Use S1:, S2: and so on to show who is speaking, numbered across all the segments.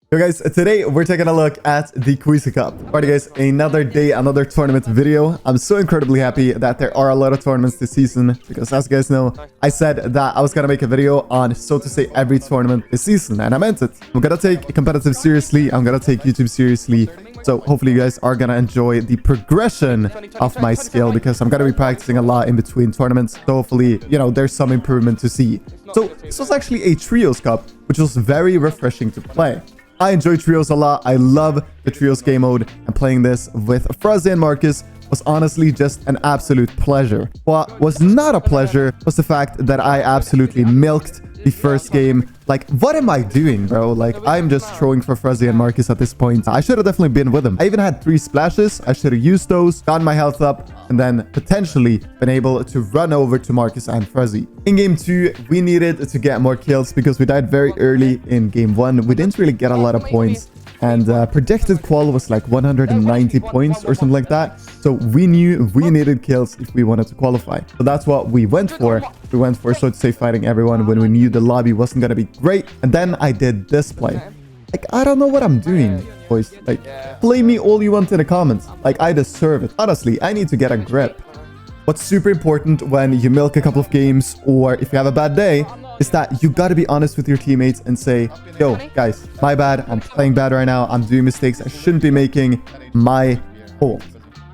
S1: So guys, today we're taking a look at the Queasy Cup. Alrighty guys, another day, another tournament video. I'm so incredibly happy that there are a lot of tournaments this season because as you guys know, I said that I was gonna make a video on, so to say, every tournament this season, and I meant it. I'm gonna take competitive seriously, I'm gonna take YouTube seriously, so hopefully you guys are gonna enjoy the progression of my skill because I'm gonna be practicing a lot in between tournaments, so hopefully, you know, there's some improvement to see. So this was actually a Trios Cup, which was very refreshing to play. I enjoy Trios a lot. I love the Trios game mode, and playing this with Queasy and Marcus was honestly just an absolute pleasure. What was not a pleasure was the fact that I absolutely milked the first game. Like, what am I doing, bro? Like, I'm just throwing for Queasy and Marcus at this point. I should have definitely been with them. I even had 3 splashes. I should have used those, gotten my health up, and then potentially been able to run over to Marcus and Queasy. In game 2, we needed to get more kills because we died very early in game 1. We didn't really get a lot of points. And predicted qual was like 190 points or something like that. So we knew we needed kills if we wanted to qualify. So that's what we went for. We went for, so to say, fighting everyone when we knew the lobby wasn't going to be great. And then I did this play. Like, I don't know what I'm doing, boys. Like, blame me all you want in the comments. Like, I deserve it. Honestly, I need to get a grip. What's super important when you milk a couple of games or if you have a bad day is that you got to be honest with your teammates and say, yo, guys, my bad. I'm playing bad right now. I'm doing mistakes I shouldn't be making. My fault.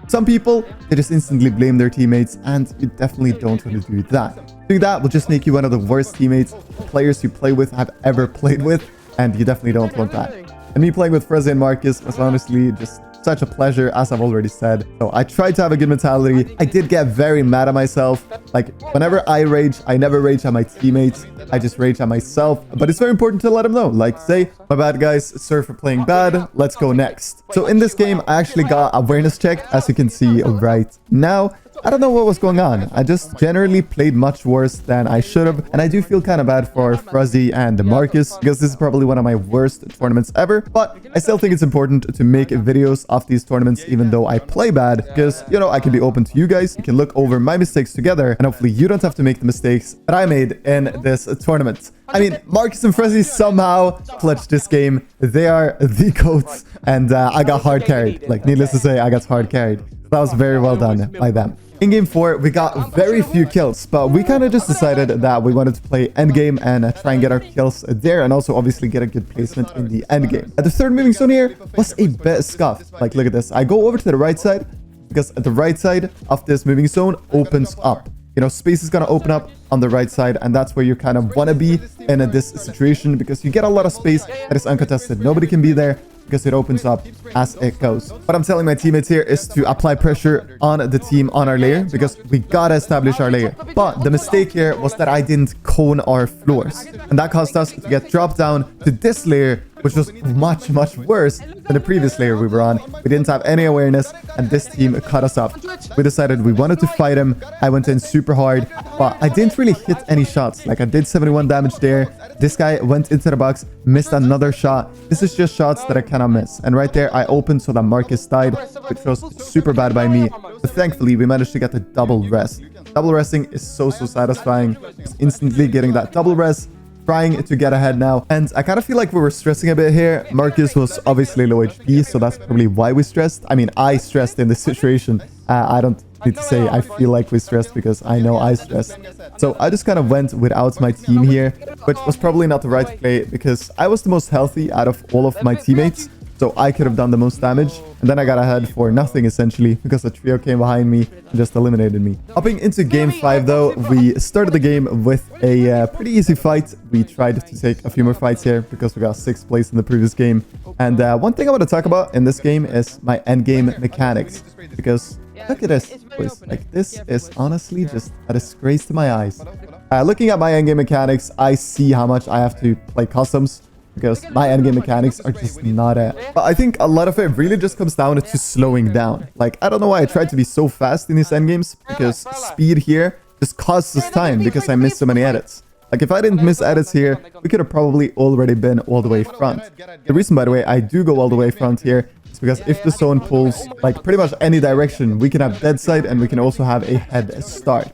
S1: Some people, they just instantly blame their teammates, and you definitely don't want to do that. Doing that will just make you one of the worst teammates the players you play with have ever played with, and you definitely don't want that. And me playing with Queasy and Marcus was honestly just such a pleasure, as I've already said. So I tried to have a good mentality. I did get very mad at myself. Like, whenever I rage, I never rage at my teammates. I just rage at myself. But it's very important to let them know. Like, say, my bad guys, sorry for playing bad. Let's go next. So in this game, I actually got awareness checked, as you can see right now. I don't know what was going on. I just generally played much worse than I should have. And I do feel kind of bad for Queasy and Marcus because this is probably one of my worst tournaments ever. But I still think it's important to make videos of these tournaments even though I play bad because, you know, I can be open to you guys. You can look over my mistakes together and hopefully you don't have to make the mistakes that I made in this tournament. I mean, Marcus and Queasy somehow clutched this game. They are the GOATs and I got hard carried. Like, needless to say, I got hard carried. That was very well done by them. In game 4, we got very few kills, but we kind of just decided that we wanted to play endgame and try and get our kills there, and also obviously get a good placement in the endgame. At the third moving zone here was a bit scuffed. Like, look at this. I go over to the right side because the right side of this moving zone opens up. You know, space is going to open up on the right side, and that's where you kind of want to be in this situation because you get a lot of space that is uncontested. Nobody can be there because it opens up as it goes. What I'm telling my teammates here is to apply pressure on the team on our layer because we gotta establish our layer. But the mistake here was that I didn't cone our floors, and that caused us to get dropped down to this layer, which was much worse than the previous layer we were on. We didn't have any awareness, and this team cut us up. We decided we wanted to fight him. I went in super hard, but I didn't really hit any shots. Like, I did 71 damage there. This guy went into the box, missed another shot. This is just shots that I cannot miss. And right there, I opened so that Marcus died, which was super bad by me. But thankfully, we managed to get the double rest. Double resting is so satisfying. Just instantly getting that double rest. Trying to get ahead now, and I kind of feel like we were stressing a bit here. Marcus was obviously low HP, so that's probably why we stressed. I mean, I stressed in this situation. I don't need to say I feel like we stressed because I know I stressed. So I just kind of went without my team here, which was probably not the right play because I was the most healthy out of all of my teammates. So I could have done the most damage, and then I got ahead for nothing essentially because the trio came behind me and just eliminated me. Hopping into game 5 though, we started the game with a pretty easy fight. We tried to take a few more fights here because we got 6th place in the previous game. And one thing I want to talk about in this game is my endgame mechanics, because look at this, boys. Like, this is honestly just a disgrace to my eyes. Looking at my endgame mechanics, I see how much I have to play customs because my endgame mechanics are just not it. But I think a lot of it really just comes down to slowing down. Like, I don't know why I tried to be so fast in these endgames because speed here just costs us time because I missed so many edits. Like, if I didn't miss edits here, we could have probably already been all the way front. The reason, by the way, I do go all the way front here is because if the zone pulls, like, pretty much any direction, we can have dead side and we can also have a head start.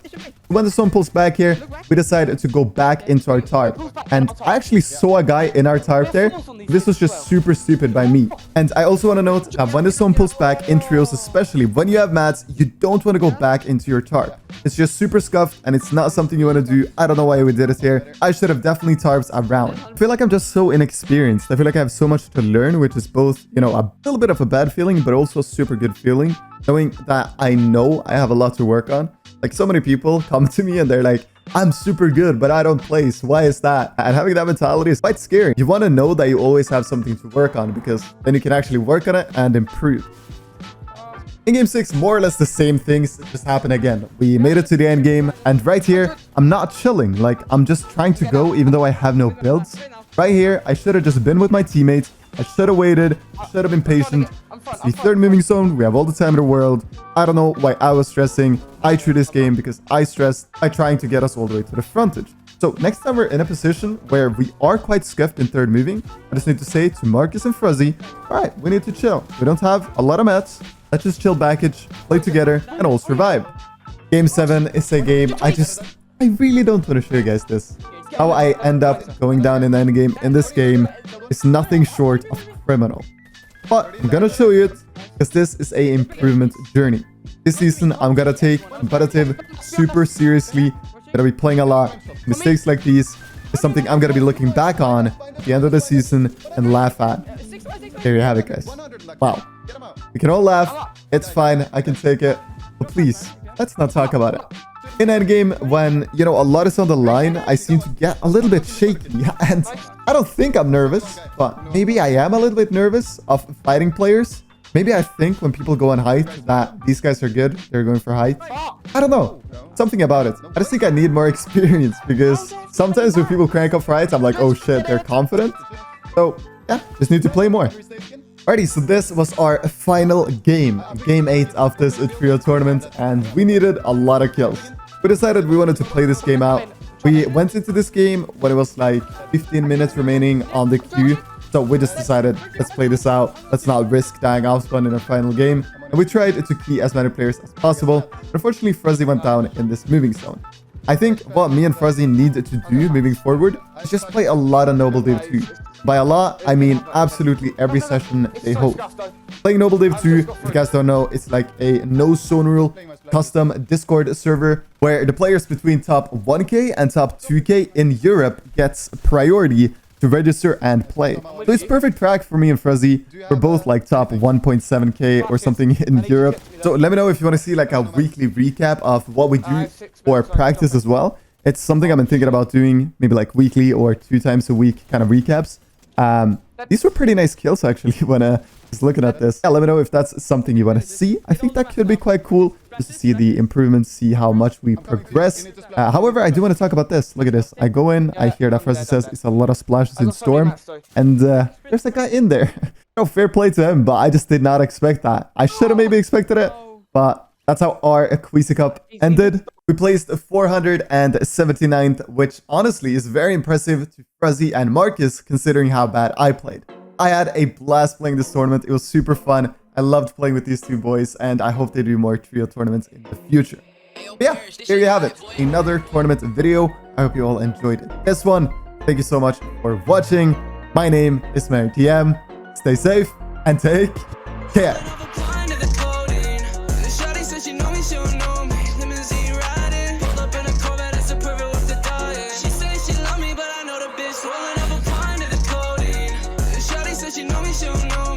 S1: When the sun pulls back here, we decided to go back into our tarp. And I actually saw a guy in our tarp there. This was just super stupid by me. And I also want to note that when the sun pulls back in trios, especially when you have mats, you don't want to go back into your tarp. It's just super scuffed and it's not something you want to do. I don't know why we did it here. I should have definitely tarps around. I feel like I'm just so inexperienced. I feel like I have so much to learn, which is both, you know, a little bit of a bad feeling, but also a super good feeling. Knowing that I know I have a lot to work on. Like, so many people come to me and they're like, I'm super good, but I don't place. Why is that? And having that mentality is quite scary. You want to know that you always have something to work on, because then you can actually work on it and improve. In game 6, more or less the same things just happen again. We made it to the end game, and right here, I'm not chilling. Like, I'm just trying to go even though I have no builds. Right here, I should have just been with my teammates. I should have waited. I should have been patient. It's the third moving zone. We have all the time in the world. I don't know why I was stressing. I threw this game because I stressed by trying to get us all the way to the frontage. So next time we're in a position where we are quite scuffed in third moving, I just need to say to Marcus and Fuzzy, all right, we need to chill. We don't have a lot of mats. Let's just chill backage, play together, and all survive. Game 7 is a game I really don't want to show you guys this. How I end up going down in the end game in this game is nothing short of criminal. But I'm gonna show you it because this is a improvement journey. This season, I'm gonna take competitive super seriously. Gonna be playing a lot. Mistakes like these is something I'm gonna be looking back on at the end of the season and laugh at. There you have it, guys. Wow. We can all laugh. It's fine. I can take it. But please, let's not talk about it. In endgame, when, you know, a lot is on the line, I seem to get a little bit shaky. And I don't think I'm nervous, but maybe I am a little bit nervous of fighting players. Maybe I think when people go on height that these guys are good. They're going for height. I don't know. Something about it. I just think I need more experience, because sometimes when people crank up for heights, I'm like, oh shit, they're confident. So yeah, just need to play more. Alrighty, so this was our final game. Game 8 of this trio tournament, and we needed a lot of kills. We decided we wanted to play this game out. We went into this game when it was like 15 minutes remaining on the queue. So we just decided, let's play this out. Let's not risk dying off spawn in our final game. And we tried to key as many players as possible. But unfortunately, Fuzzy went down in this moving zone. I think what me and Fuzzy need to do moving forward is just play a lot of Noble Div 2. By a lot, I mean absolutely every session they host. Playing Noble Div 2, if you guys don't know, it's like a no zone rule custom Discord server where the players between top 1k and top 2k in Europe gets priority to register and play. So it's perfect track for me and Fuzzy. We're both like top 1.7k or something in Europe. So let me know if you want to see like a weekly recap of what we do for practice as well. It's something I've been thinking about doing, maybe like weekly or 2 times a week kind of recaps. These were pretty nice kills actually when just looking at this. Yeah, let me know if that's something you want to see. I think that could be quite cool just to see the improvements, see how much we progress. However, I do want to talk about this. Look at this. I go in, I hear that Fuzzy says it's a lot of splashes in Storm, and there's a guy in there. No, fair play to him, but I just did not expect that. I should have maybe expected it, but that's how our Queasy Cup ended. We placed 479th, which honestly is very impressive to Fuzzy and Marcus considering how bad I played. I had a blast playing this tournament. It was super fun. I loved playing with these two boys, and I hope they do more trio tournaments in the future. But yeah, there you have it. Another tournament video. I hope you all enjoyed it. This one, thank you so much for watching. My name is Mary TM. Stay safe and take care. You know me, she'll know.